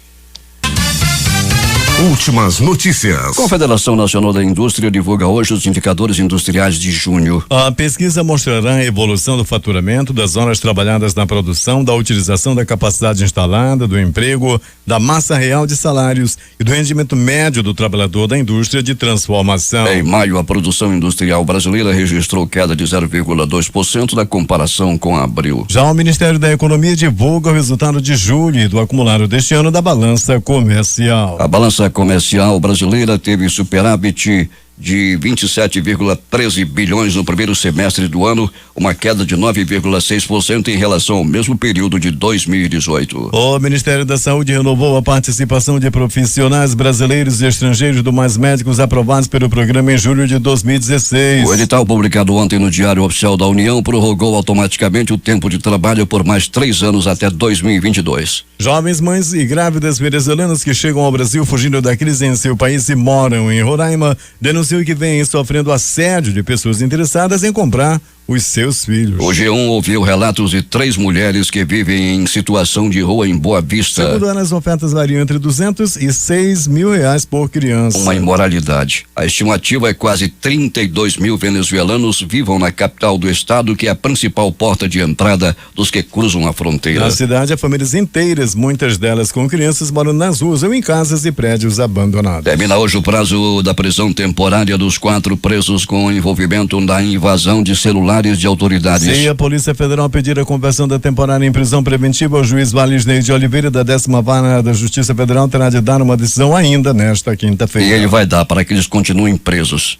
Últimas notícias. Confederação Nacional da Indústria divulga hoje os indicadores industriais de junho. A pesquisa mostrará a evolução do faturamento, das horas trabalhadas na produção, da utilização da capacidade instalada, do emprego, da massa real de salários e do rendimento médio do trabalhador da indústria de transformação. Em maio, a produção industrial brasileira registrou queda de 0,2% na comparação com abril. Já o Ministério da Economia divulga o resultado de julho e do acumulado deste ano da balança comercial. A balança comercial brasileira teve superávit de 27,13 bilhões no primeiro semestre do ano, uma queda de 9,6% em relação ao mesmo período de 2018. O Ministério da Saúde renovou a participação de profissionais brasileiros e estrangeiros do Mais Médicos aprovados pelo programa em julho de 2016. O edital publicado ontem no Diário Oficial da União prorrogou automaticamente o tempo de trabalho por mais 3 anos até 2022. Jovens mães e grávidas venezuelanas que chegam ao Brasil fugindo da crise em seu país e moram em Roraima denunciam que vêm sofrendo assédio de pessoas interessadas em comprar os seus filhos. O G1 ouviu relatos de 3 mulheres que vivem em situação de rua em Boa Vista. Segundo ano, as ofertas variam entre 200 e 6 mil reais por criança. Uma imoralidade. A estimativa é quase 32 mil venezuelanos vivam na capital do estado, que é a principal porta de entrada dos que cruzam a fronteira. Na cidade, há famílias inteiras, muitas delas com crianças, moram nas ruas ou em casas e prédios abandonados. Termina hoje o prazo da prisão temporária dos 4 presos com envolvimento na invasão de celulares de autoridades. Se a Polícia Federal pedir a conversão da temporária em prisão preventiva, o juiz Valisney de Oliveira, da 10ª Vara da Justiça Federal, terá de dar uma decisão ainda nesta quinta-feira. E ele vai dar para que eles continuem presos.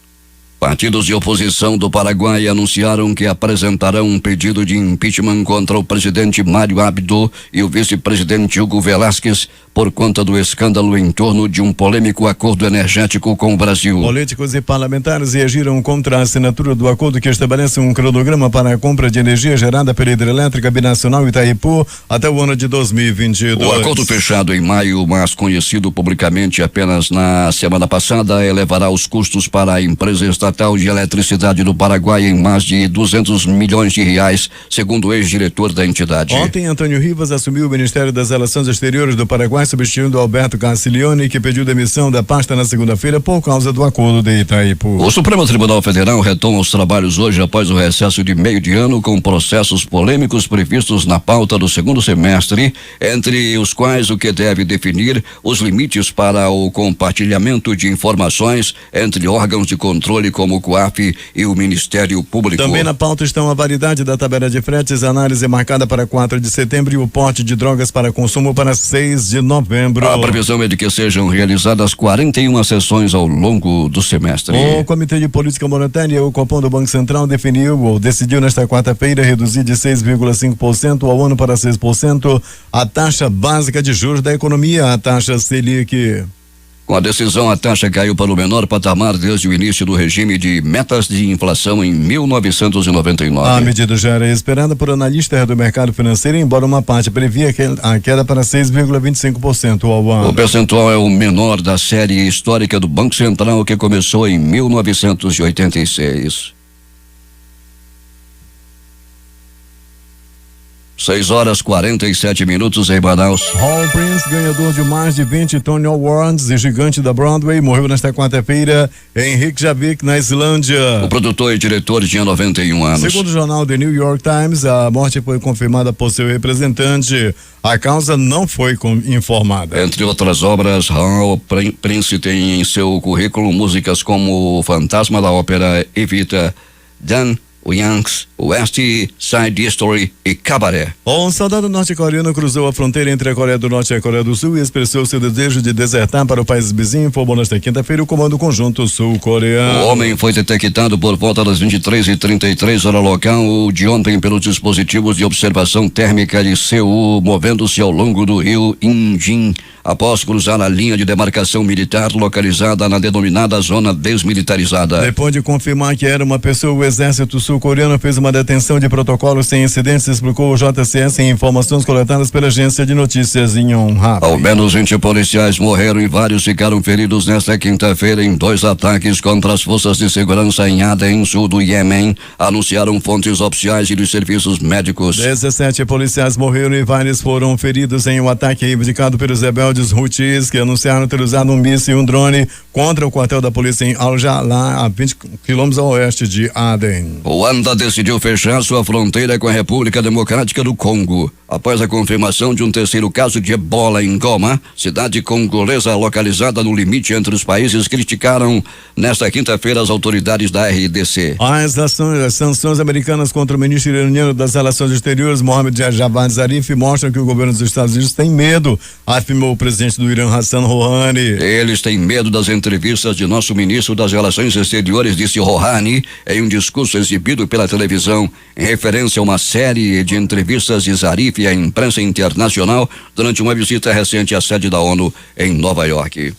Partidos de oposição do Paraguai anunciaram que apresentarão um pedido de impeachment contra o presidente Mário Abdo e o vice-presidente Hugo Velásquez por conta do escândalo em torno de um polêmico acordo energético com o Brasil. Políticos e parlamentares reagiram contra a assinatura do acordo que estabelece um cronograma para a compra de energia gerada pela hidrelétrica binacional Itaipu até o ano de 2022. O acordo fechado em maio, mas conhecido publicamente apenas na semana passada, elevará os custos para a empresa estatal de eletricidade do Paraguai em mais de 200 milhões de reais, segundo o ex-diretor da entidade. Ontem, Antônio Rivas assumiu o Ministério das Relações Exteriores do Paraguai, substituindo Alberto Castiglione, que pediu demissão da pasta na segunda-feira por causa do acordo de Itaipu. O Supremo Tribunal Federal retoma os trabalhos hoje após o recesso de meio de ano, com processos polêmicos previstos na pauta do segundo semestre, entre os quais o que deve definir os limites para o compartilhamento de informações entre órgãos de controle como o COAF e o Ministério Público. Também na pauta estão a validade da tabela de fretes, a análise marcada para 4 de setembro e o porte de drogas para consumo para 6 de novembro. A previsão é de que sejam realizadas 41 sessões ao longo do semestre. O Comitê de Política Monetária, o Copom do Banco Central, decidiu nesta quarta-feira reduzir de 6,5% ao ano para 6% a taxa básica de juros da economia, a taxa Selic. Com a decisão, a taxa caiu para o menor patamar desde o início do regime de metas de inflação em 1999. A medida já era esperada por analistas do mercado financeiro, embora uma parte previa a queda para 6,25% ao ano. O percentual é o menor da série histórica do Banco Central, que começou em 1986. 6h47 em Manaus. Hall Prince, ganhador de mais de 20 Tony Awards e gigante da Broadway, morreu nesta quarta-feira em Reykjavik, na Islândia. O produtor e diretor tinha 91 anos. Segundo o jornal The New York Times, a morte foi confirmada por seu representante. A causa não foi informada. Entre outras obras, Hall Prince tem em seu currículo músicas como Fantasma da Ópera, Evita, Dan Young's West Side Story e Cabaré. Um soldado norte-coreano cruzou a fronteira entre a Coreia do Norte e a Coreia do Sul e expressou seu desejo de desertar para o país vizinho, informou nesta quinta-feira o Comando Conjunto Sul-Coreano. O homem foi detectado por volta das 23h33 hora local de ontem pelos dispositivos de observação térmica de Seul, movendo-se ao longo do rio Injin, após cruzar a linha de demarcação militar localizada na denominada zona desmilitarizada. Depois de confirmar que era uma pessoa, o exército sul-coreano fez uma detenção de protocolo sem incidentes, explicou o JCS em informações coletadas pela agência de notícias Yonhap. Ao menos 20 policiais morreram e vários ficaram feridos nesta quinta-feira em 2 ataques contra as forças de segurança em Aden, sul do Iêmen, anunciaram fontes oficiais e dos serviços médicos. 17 policiais morreram e vários foram feridos em um ataque reivindicado pelos rebeldes Houthis, que anunciaram ter usado um míssil e um drone contra o quartel da polícia em Al-Jalá, a 20 quilômetros a oeste de Aden. Ruanda decidiu fechar sua fronteira com a República Democrática do Congo, após a confirmação de um terceiro caso de ebola em Goma, cidade congolesa localizada no limite entre os países, criticaram nesta quinta-feira as autoridades da RDC. As sanções americanas contra o ministro iraniano das Relações Exteriores, Mohammad Javad Zarif, mostram que o governo dos Estados Unidos tem medo, afirmou o presidente do Irã, Hassan Rouhani. Eles têm medo das entrevistas de nosso ministro das Relações Exteriores, disse Rouhani, em um discurso exibido pela televisão, em referência a uma série de entrevistas de Zarif à imprensa internacional durante uma visita recente à sede da ONU em Nova York.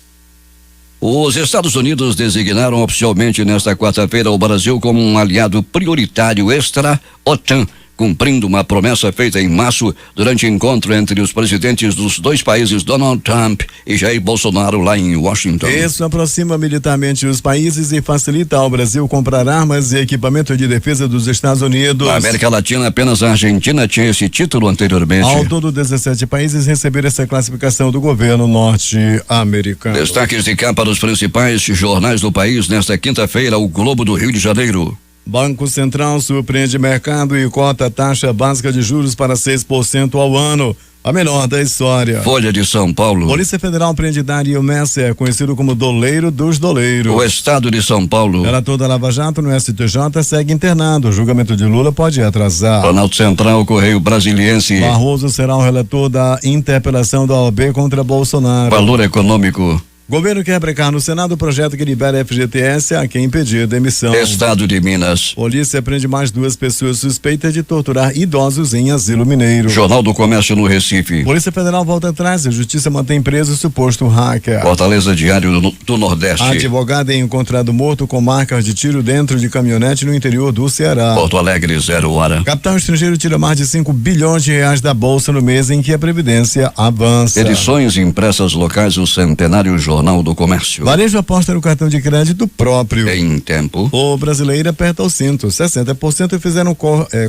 Os Estados Unidos designaram oficialmente nesta quarta-feira o Brasil como um aliado prioritário extra-OTAN, cumprindo uma promessa feita em março durante encontro entre os presidentes dos dois países, Donald Trump e Jair Bolsonaro, lá em Washington. Isso aproxima militarmente os países e facilita ao Brasil comprar armas e equipamento de defesa dos Estados Unidos. Na América Latina, apenas a Argentina tinha esse título anteriormente. Ao todo, 17 países receberam essa classificação do governo norte-americano. Destaques de capa dos principais jornais do país nesta quinta-feira, o Globo do Rio de Janeiro. Banco Central surpreende mercado e cota a taxa básica de juros para 6% ao ano, a menor da história. Folha de São Paulo. Polícia Federal prende Dario Messer, conhecido como doleiro dos doleiros. O Estado de São Paulo. Relator da Lava Jato no STJ segue internado. O julgamento de Lula pode atrasar. Planalto Central, Correio Brasiliense. Barroso será o relator da interpelação da OAB contra Bolsonaro. Valor Econômico. Governo quer brecar no Senado o projeto que libera FGTS a quem pedir demissão. Estado de Minas. Polícia prende mais 2 pessoas suspeitas de torturar idosos em asilo mineiro. Jornal do Comércio no Recife. Polícia Federal volta atrás e a Justiça mantém preso o suposto hacker. Fortaleza Diário do Nordeste. A advogada é encontrado morto com marcas de tiro dentro de caminhonete no interior do Ceará. Porto Alegre, 0 hora. Capital estrangeiro tira mais de 5 bilhões de reais da Bolsa no mês em que a Previdência avança. Edições impressas locais, o centenário Jornal do Comércio. Varejo aposta no cartão de crédito próprio. Em tempo. O brasileiro aperta o cinto. 60% fizeram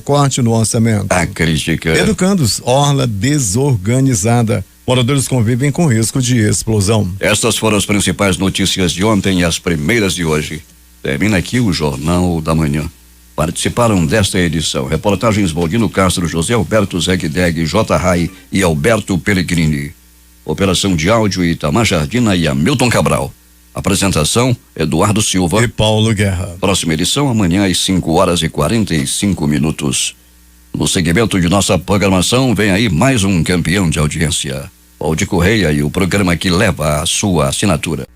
corte no orçamento. A crítica. Educandos, orla desorganizada. Moradores convivem com risco de explosão. Estas foram as principais notícias de ontem e as primeiras de hoje. Termina aqui o Jornal da Manhã. Participaram desta edição reportagens Baldino Castro, José Alberto Zegdeg, J. Rai e Alberto Pellegrini. Operação de áudio Itamar Jardina e Hamilton Cabral. Apresentação Eduardo Silva e Paulo Guerra. Próxima edição amanhã às 5h45. No segmento de nossa programação vem aí mais um campeão de audiência, Valdir Correia, e o programa que leva a sua assinatura.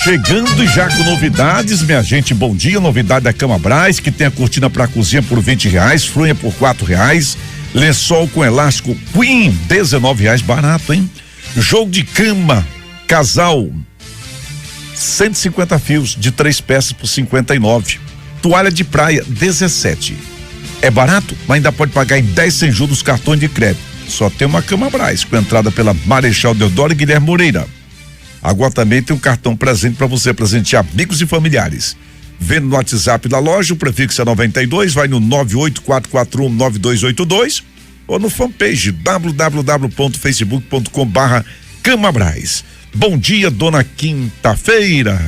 Chegando já com novidades, minha gente, bom dia, novidade da Cama Braz, que tem a cortina para cozinha por R$20, fronha por R$4, lençol com elástico Queen, R$19, barato, hein? Jogo de cama, casal, 150 fios de 3 peças por R$59, toalha de praia, R$17. É barato, mas ainda pode pagar em 10 sem juros dos cartões de crédito. Só tem uma Cama Braz, com entrada pela Marechal Deodoro e Guilherme Moreira. Agora também tem um cartão presente para você presentear amigos e familiares. Vendo no WhatsApp da loja, o prefixo é 92, vai no 984419282 ou no fanpage www.facebook.com/Camabraz. Bom dia, dona quinta-feira.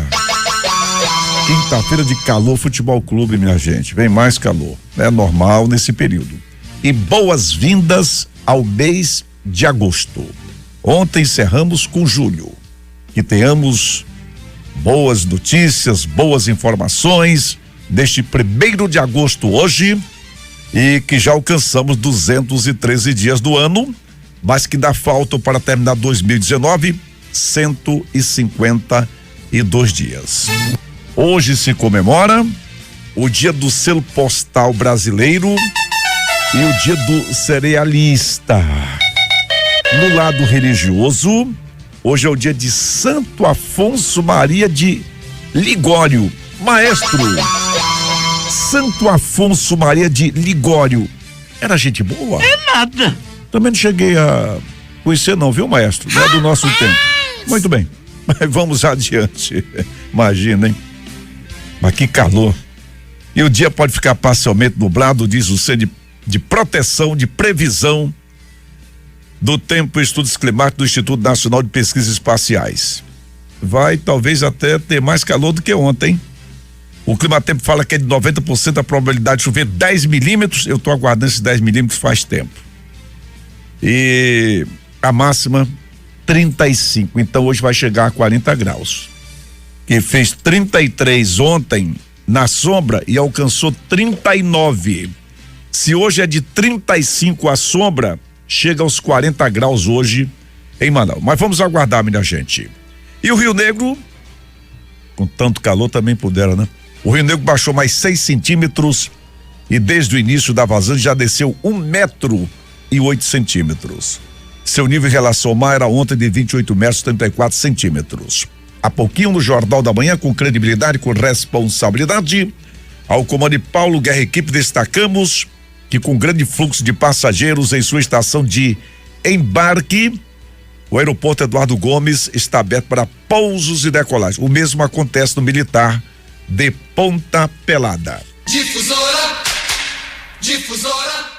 Quinta-feira de calor, Futebol Clube, minha gente. Vem mais calor. É normal nesse período. E boas-vindas ao mês de agosto. Ontem encerramos com julho. Que tenhamos boas notícias, boas informações neste 1º de agosto hoje, e que já alcançamos 213 dias do ano, mas que ainda faltam para terminar 2019 152 dias. Hoje se comemora o dia do selo postal brasileiro e o dia do cerealista. No lado religioso, hoje é o dia de Santo Afonso Maria de Ligório. Maestro, Santo Afonso Maria de Ligório, era gente boa? É nada. Também não cheguei a conhecer não, viu, maestro? Não é do nosso tempo. Muito bem, mas vamos adiante. Imagina, hein? Mas que calor. E o dia pode ficar parcialmente nublado, diz o Centro de Proteção, de Previsão do Tempo e Estudos Climáticos do Instituto Nacional de Pesquisas Espaciais. Vai talvez até ter mais calor do que ontem. O Climatempo fala que é de 90% a probabilidade de chover 10 milímetros. Eu estou aguardando esses 10 milímetros faz tempo. E a máxima 35. Então hoje vai chegar a 40 graus. Que fez 33 ontem na sombra e alcançou 39. Se hoje é de 35 à sombra, chega aos 40 graus hoje em Manaus. Mas vamos aguardar, minha gente. E o Rio Negro, com tanto calor também pudera, né? O Rio Negro baixou mais 6 centímetros e desde o início da vazante já desceu 1,08 metros. Seu nível em relação ao mar era ontem de 28 metros e 34 centímetros. há pouquinho no Jornal da Manhã, com credibilidade, com responsabilidade. Ao comando Paulo Guerra Equipe, destacamos que com grande fluxo de passageiros em sua estação de embarque, o aeroporto Eduardo Gomes está aberto para pousos e decolagens. O mesmo acontece no Militar de Ponta Pelada. Difusora.